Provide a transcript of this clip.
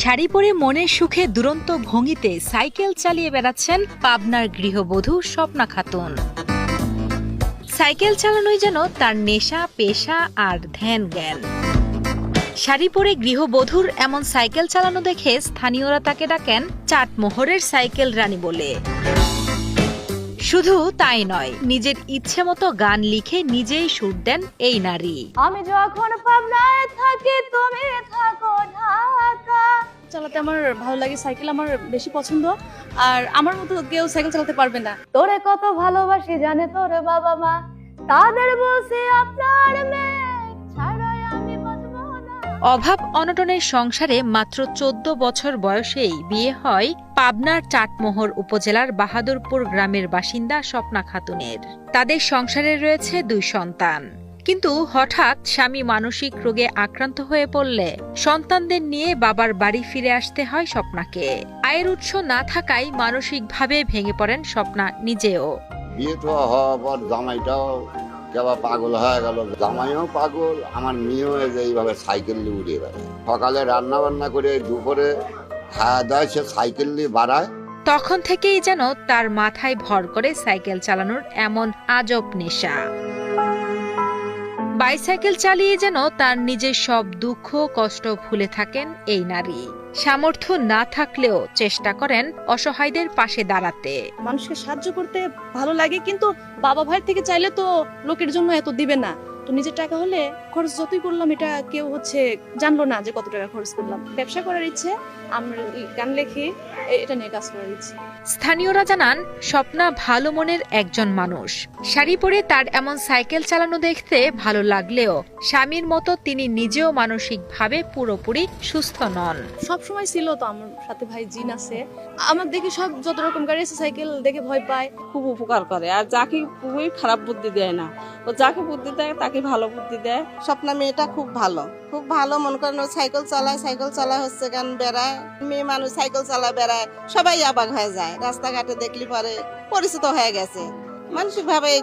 শাড়ি পরে মনের সুখে দুরন্ত ভঙ্গিতে সাইকেল চালিয়ে বেড়াচ্ছেন পাবনার গৃহবধূ স্বপ্না খাতুন। সাইকেল চালানোই যেন তার নেশা, পেশা আর ধ্যান জ্ঞান। শাড়ি পরে গৃহবধূর এমন সাইকেল চালানো দেখে স্থানীয়রা তাকে ডাকেন চাটমোহরের সাইকেল রানী বলে। শুধু তাই নয়, নিজের ইচ্ছে মতো গান লিখে নিজেই সুর দেন এই নারী। আমি যখন পাবনায় থাকি তুমি থাকো ঢাকা। চালাতে আমার ভালো লাগে, সাইকেল আমার বেশি পছন্দ। আর আমার মতো কেউ সাইকেল চালাতে পারবে না। তোরে কত ভালোবাসি জানে তোর বাবা মা, তাদের বসে আপনার মেয়ে ছাড়াই আমি বাঁচবো না। অভাব অনটনের সংসারে মাত্র ১৪ বছর বয়সেই বিয়ে হয় পাবনার চাটমোহর উপজেলার বাহাদুরপুর গ্রামের বাসিন্দা স্বপ্না খাতুনের। তাদের সংসারে রয়েছে ২ সন্তান। কিন্তু হঠাৎ স্বামী মানসিক রোগে আক্রান্ত হয়ে পড়লে সন্তানদের নিয়ে বাবার বাড়ি ফিরে আসতে হয় স্বপ্নাকে। আয়ের উৎস না থাকায় মানসিকভাবে ভেঙে পড়েন স্বপ্না নিজেও। বিয়ে তো হওয়ার পর জামাইটাও কেবা পাগল হয়ে গেল, জামাইও পাগল, আমার মেয়েও এইভাবে সাইকেল নিয়ে উড়ে বেড়ায়। সকালে রান্না বান্না করে দুপুরে খাওয়া দাওয়া সে সাইকেল নিয়ে বাড়ায়। তখন থেকেই যেন তার মাথায় ভর করে সাইকেল চালানোর এমন আজব নেশা। বাইসাইকেল চালিয়ে যেন তার নিজের সব দুঃখ কষ্ট ভুলে থাকেন এই নারী। সামর্থ্য না থাকলেও চেষ্টা করেন অসহায়দের পাশে দাঁড়াতে। মানুষকে সাহায্য করতে ভালো লাগে, কিন্তু বাবা ভাই থেকে চাইলে তো লোকের জন্য এত দিবে না। তো নিজের টাকা হলে খরচ যতই করলাম, এটা কেউ জানলো না যে কত টাকা খরচ করলাম। ব্যবসা করার ইচ্ছে, আমরা গান লেখি, এটা নিয়ে কাজ করার ইচ্ছে। স্থানীয়রা জানান স্বপ্না ভালো মনের একজন মানুষ। শাড়ি পরে তার এমন সাইকেল চালানো দেখতে ভালো লাগলেও স্বামীর মতো তিনি নিজেও মানসিকভাবে পুরোপুরি সুস্থ নন। সব সময় ছিল তো আমার সাথে ভাই জিন আছে, আমার দেখে সব যত রকম গাড়ি আছে সাইকেল দেখে ভয় পায়। খুব উপকার করে, আর যাকে খুবই খারাপ বুদ্ধি দেয় না, ও যাকে বুদ্ধি দেয় তাকে ভালো বুদ্ধি দেয়। স্বপ্না মেয়েটা খুব ভালো, খুব ভালো। মনে করেন ও সাইকেল চালায় হচ্ছে গান বেড়ায়, মেয়ে মানুষ সাইকেল চালায় বেড়ায়, সবাই অবাক হয়ে যায়। রাস্তাঘাটে দেখলি পরে পরিচিত হয়ে গেছে, মানসিক ভাবে